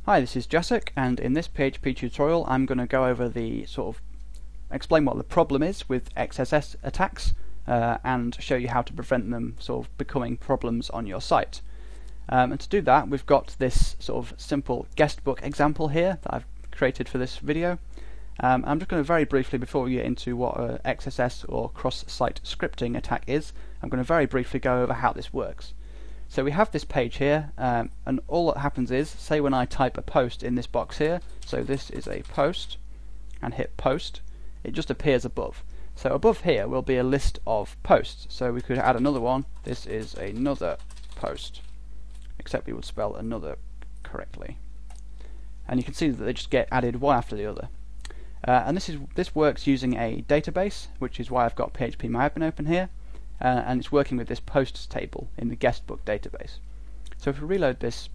Hi, this is Jacek, and in this PHP tutorial I'm going to go over the explain what the problem is with XSS attacks and show you how to prevent them becoming problems on your site. And to do that, we've got this simple guestbook example here that I've created for this video. I'm just going to very briefly, before we get into what XSS or cross-site scripting attack is, I'm going to very briefly go over how this works. So we have this page here, and all that happens is, say when I type a post in this box here, so this is a post, and hit post, it just appears above. So above here will be a list of posts, so we could add another one. This is another post, except we would spell another correctly. And you can see that they just get added one after the other. And this works using a database, which is why I've got PHP open here. And it's working with this posts table in the guestbook database. So if we reload this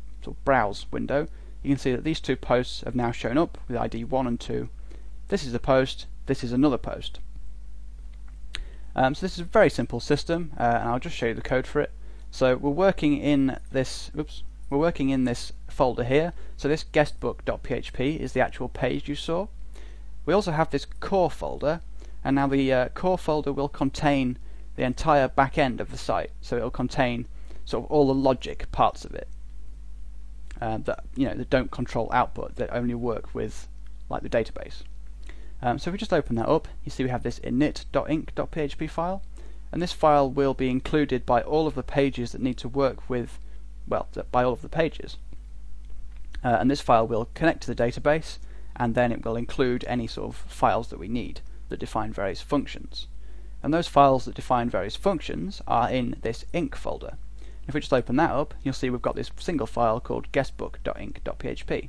browse window, you can see that these two posts have now shown up with ID 1 and 2. This is a post, this is another post. So this is a very simple system, and I'll just show you the code for it. So we're working in this folder here. So this guestbook.php is the actual page you saw. We also have this core folder, and now the core folder will contain the entire back end of the site, so it'll contain all the logic parts of it that don't control output, that only work with the database. So if we just open that up, you see we have this init.inc.php file, and this file will be included by all of the pages that need to work with, by all of the pages. And this file will connect to the database, and then it will include any files that we need that define various functions. And those files that define various functions are in this inc folder. If we just open that up, you'll see we've got this single file called guestbook.inc.php.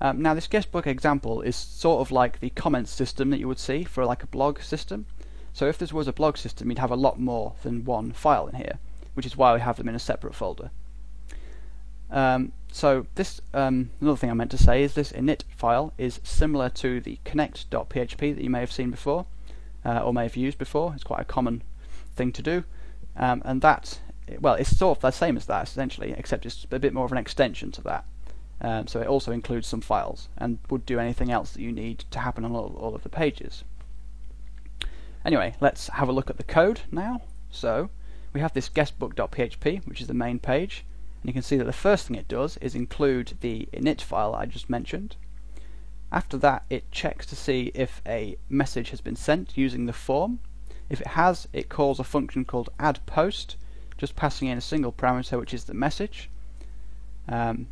Now this guestbook example is sort of like the comments system that you would see for a blog system. So if this was a blog system, you'd have a lot more than one file in here, which is why we have them in a separate folder. So this another thing I meant to say is this init file is similar to the connect.php that you may have seen before. Or may have used before. It's quite a common thing to do, and that, it's sort of the same as that essentially, except it's a bit more of an extension to that. So it also includes some files and would do anything else that you need to happen on all of the pages. Anyway, let's have a look at the code now. So we have this guestbook.php, which is the main page, and you can see that the first thing it does is include the init file I just mentioned. After that, it checks to see if a message has been sent using the form. If it has, it calls a function called addPost, just passing in a single parameter, which is the message. And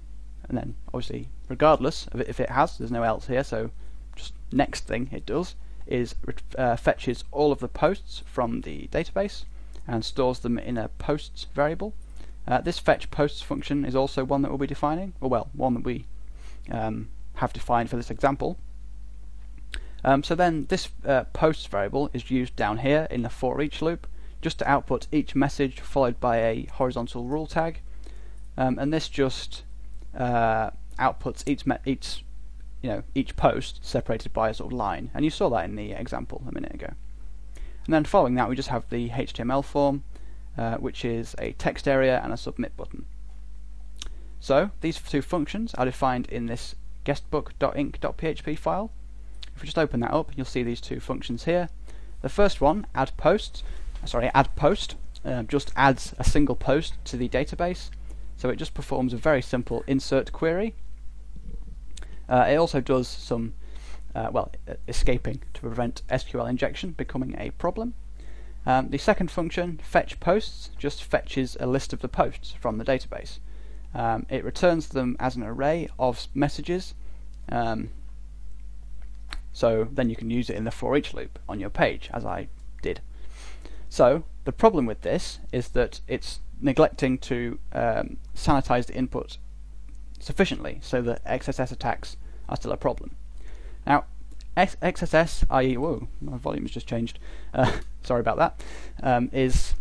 then, obviously, regardless of if it has, there's no else here, so just next thing it does is fetches all of the posts from the database and stores them in a posts variable. This fetch posts function is also one that we'll be defining, or one that we have defined for this example. So then this posts variable is used down here in the for each loop just to output each message followed by a horizontal rule tag, and this just outputs each post separated by a line, and you saw that in the example a minute ago. And then following that, we just have the HTML form, which is a text area and a submit button. So these two functions are defined in this guestbook.inc.php file. If we just open that up, you'll see these two functions here. The first one, addPost, just adds a single post to the database, so it just performs a very simple insert query. It also does some escaping to prevent SQL injection becoming a problem. The second function, fetchPosts, just fetches a list of the posts from the database. It returns them as an array of messages, so then you can use it in the for each loop on your page, as I did. So the problem with this is that it's neglecting to sanitize the input sufficiently so that XSS attacks are still a problem. Now XSS, i.e. whoa, my volume has just changed, sorry about that, is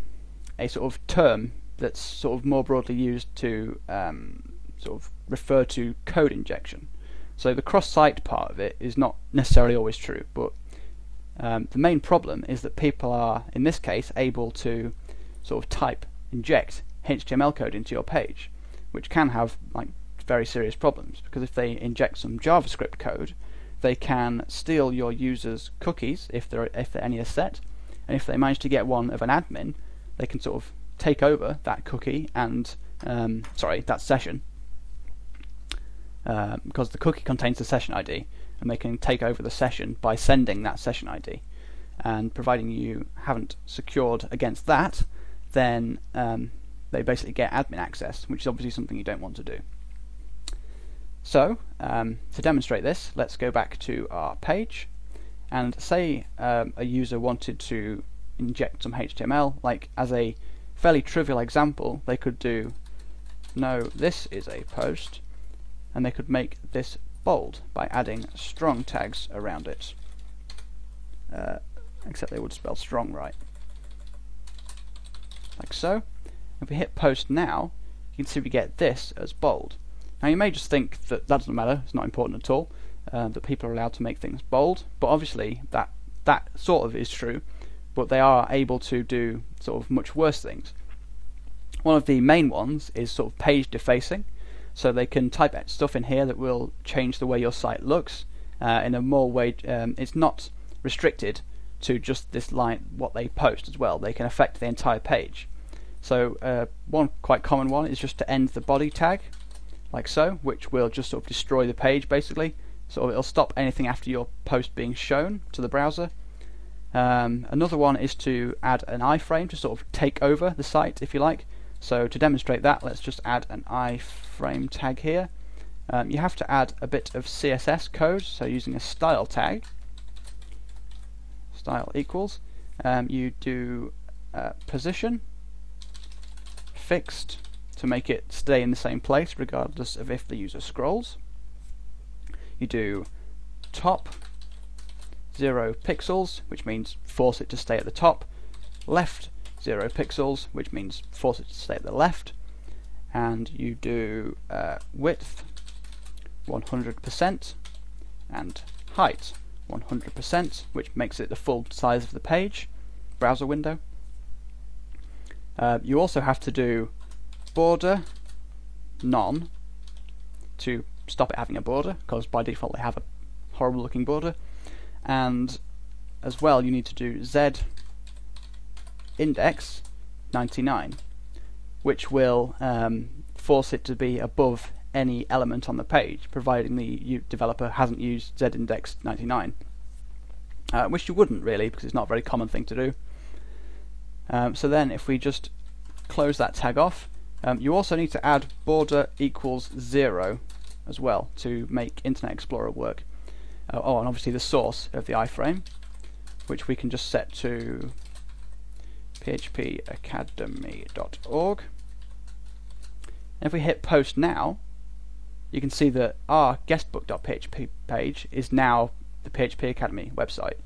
a term that's more broadly used to refer to code injection. So the cross-site part of it is not necessarily always true, but the main problem is that people are, in this case, able to inject HTML code into your page, which can have very serious problems, because if they inject some JavaScript code, they can steal your users' cookies if any are set, and if they manage to get one of an admin, they can sort of take over that cookie and that session, because the cookie contains the session ID, and they can take over the session by sending that session ID. And providing you haven't secured against that, then they basically get admin access, which is obviously something you don't want to do. So to demonstrate this, let's go back to our page, and say a user wanted to inject some HTML. Like, as a fairly trivial example, they could do "no, this is a post," and they could make this bold by adding strong tags around it, except they would spell strong right, like so. If we hit post now, you can see we get this as bold. Now you may just think that doesn't matter, it's not important at all, that people are allowed to make things bold, but obviously that sort of is true, but they are able to do sort of much worse things. One of the main ones is sort of page defacing, so they can type stuff in here that will change the way your site looks in a more way. It's not restricted to just this line, what they post as well. They can affect the entire page. So one quite common one is just to end the body tag, like so, which will just sort of destroy the page basically. So it'll stop anything after your post being shown to the browser. Another one is to add an iframe to sort of take over the site, if you like. So to demonstrate that, let's just add an iframe tag here. You have to add a bit of CSS code, so using a style tag, style equals, you do position fixed to make it stay in the same place regardless of if the user scrolls. You do top 0 pixels, which means force it to stay at the top, left 0 pixels, which means force it to stay at the left, and you do width 100% and height 100%, which makes it the full size of the page, browser window. You also have to do border none to stop it having a border, because by default they have a horrible looking border, and as well you need to do z index 99, which will force it to be above any element on the page, providing the developer hasn't used z index 99, which you wouldn't really, because it's not a very common thing to do. So then if we just close that tag off, you also need to add border equals 0 as well to make Internet Explorer work. And obviously the source of the iframe, which we can just set to phpacademy.org. And if we hit post now, you can see that our guestbook.php page is now the PHP Academy website.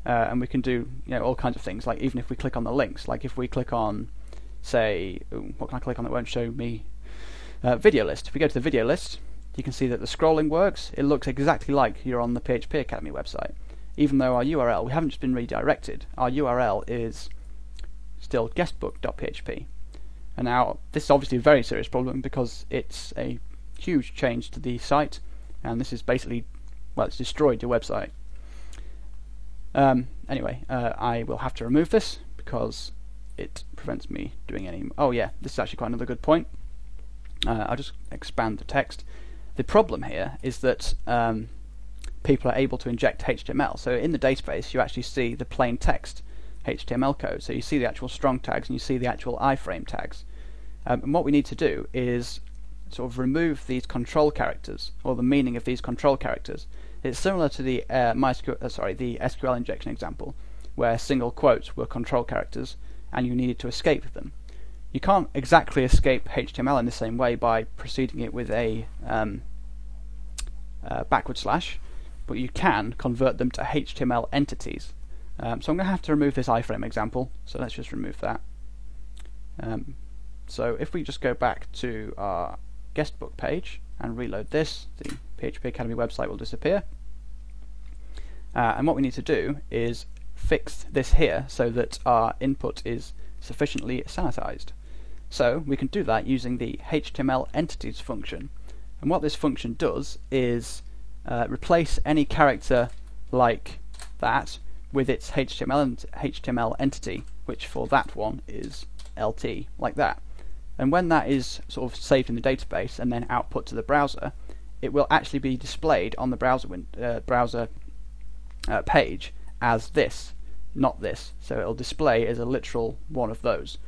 And we can do all kinds of things, like even if we click on the links, like if we click on, say, what can I click on that won't show me? Video list. If we go to the video list, you can see that the scrolling works. It looks exactly like you're on the PHP Academy website, even though our URL, we haven't just been redirected. Our URL is still guestbook.php. And now this is obviously a very serious problem, because it's a huge change to the site, and this is basically, well, it's destroyed your website. Anyway, I will have to remove this because it prevents me doing any. Oh yeah, this is actually quite another good point. I'll just expand the text. The problem here is that people are able to inject HTML. So in the database, you actually see the plain text HTML code. So you see the actual strong tags and you see the actual iframe tags. And what we need to do is sort of remove these control characters, or the meaning of these control characters. It's similar to the the SQL injection example, where single quotes were control characters and you needed to escape them. You can't exactly escape HTML in the same way by preceding it with a backward slash, but you can convert them to HTML entities. So I'm going to have to remove this iframe example, so let's just remove that. So if we just go back to our guestbook page and reload this, the PHP Academy website will disappear. And what we need to do is fix this here so that our input is sufficiently sanitized. So we can do that using the HTML entities function, And what this function does is replace any character like that with its HTML entity, which for that one is LT, like that. And when that is sort of saved in the database and then output to the browser, it will actually be displayed on the browser page as this, not this. So it'll display as a literal one of those,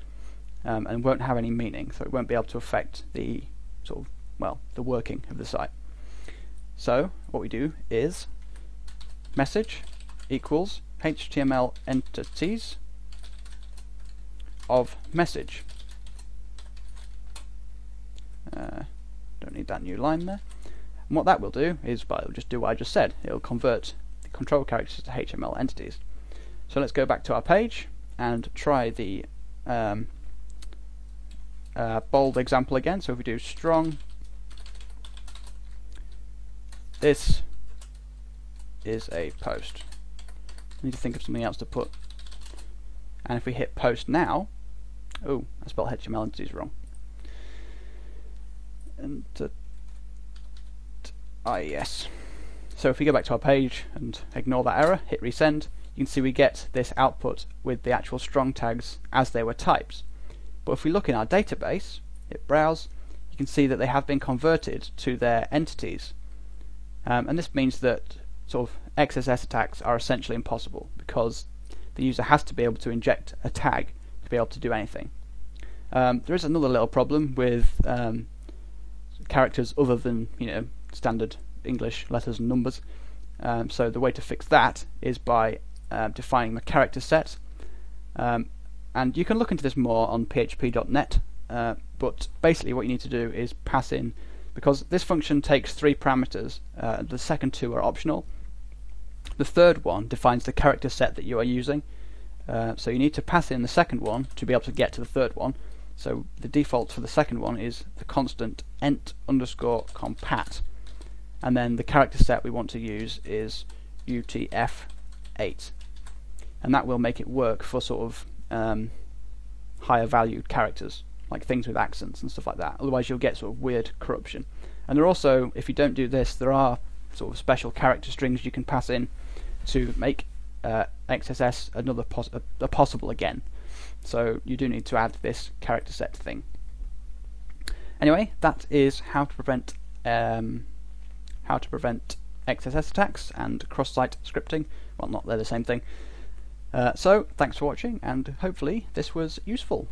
and won't have any meaning. So it won't be able to affect the sort of, well, the working of the site. So what we do is message equals HTML entities of message. Don't need that new line there. And what that will do is, well, it'll just do what I just said. It'll convert the control characters to HTML entities. So let's go back to our page and try the bold example again. So if we do strong, this is a post. I need to think of something else to put. And if we hit post now, oh, I spelled HTML entities wrong. And yes. So if we go back to our page and ignore that error, hit resend, you can see we get this output with the actual strong tags as they were types. But if we look in our database, hit browse, you can see that they have been converted to their entities. And this means that sort of XSS attacks are essentially impossible, because the user has to be able to inject a tag to be able to do anything. There is another little problem with characters other than, you know, standard English letters and numbers. So the way to fix that is by defining the character set. And you can look into this more on php.net, but basically what you need to do is pass in, because this function takes 3 parameters, the second 2 are optional. The third one defines the character set that you are using, so you need to pass in the second one to be able to get to the third one. So the default for the second one is the constant ent_compat, and then the character set we want to use is UTF-8, and that will make it work for sort of higher valued characters, like things with accents and stuff like that. Otherwise you'll get sort of weird corruption. And there are also, if you don't do this, there are sort of special character strings you can pass in to make XSS another possible again. So you do need to add this character set thing. Anyway, that is how to prevent XSS attacks and cross-site scripting. Well, not they're the same thing. So thanks for watching, and hopefully this was useful.